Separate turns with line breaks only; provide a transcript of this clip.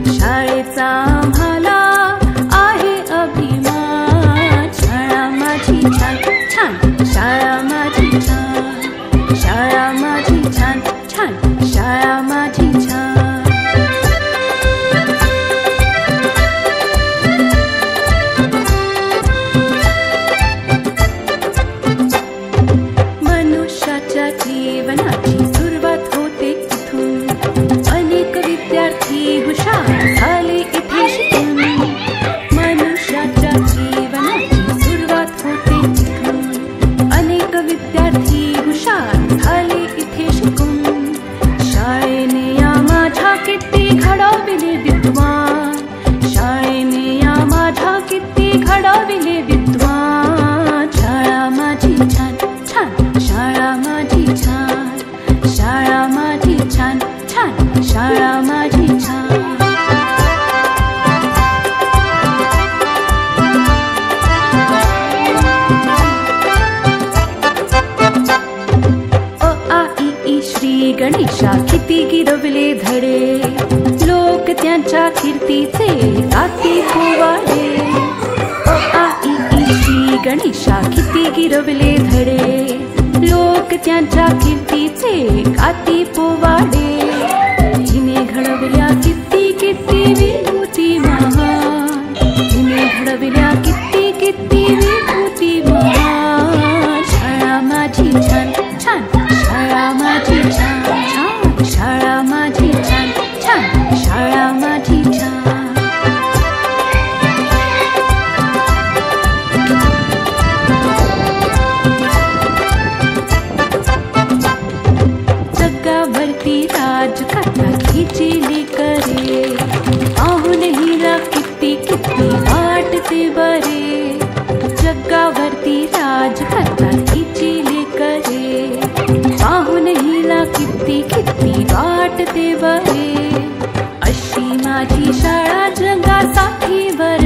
शाळेचा आम्हाला आहे अभिमान. शाळा माझी छान छान, शाळा माझी छान, शाळा माझी छान छान, शाळा माझी छान. मनुष्याच्या जीवनाची सुरुवात होते इथून. अनेक विद्यार्थी हुशार झाले इथे शिकून. मनुष्याच्या जीवनाची सुरुवात होते इथून. अनेक विद्यार्थी हुशार झाले इथे शिकून. शाळेने या माझ्या किती घडविले विद्वान. शाळेने या माझ्या किती घडविले विद्वान. शाळा माझी छान छान, शाळा माझी छान, शाळा माझी छान छान, शाळा माझी छान. अ आ इ ई श्री गणेशा किती गिरवले धडे. लोक त्यांच्या कीर्तीचे गाती पोवाडे. अ आ इ ई श्री गणेशा किती गिरवले धडे. लोक त्यांच्या कीर्तीचे गाती पोवाडे. हिने घडविल्या किती किती विभूती महान. हिने घडविल्या किती किती विभूती महान. शाळा माझी छान छान, शाळा माझी छान छान, शाळा माझी छान छान, शाळा माझी छान. जगावरती राज करता खिचिली करे. पाहून हिला किती किती वाटते बरे. जगावरती राज करता खिचिली करे. पाहून हिला किती किती वाटते बरे. अशी माझी शाळा जगासाठी बरे.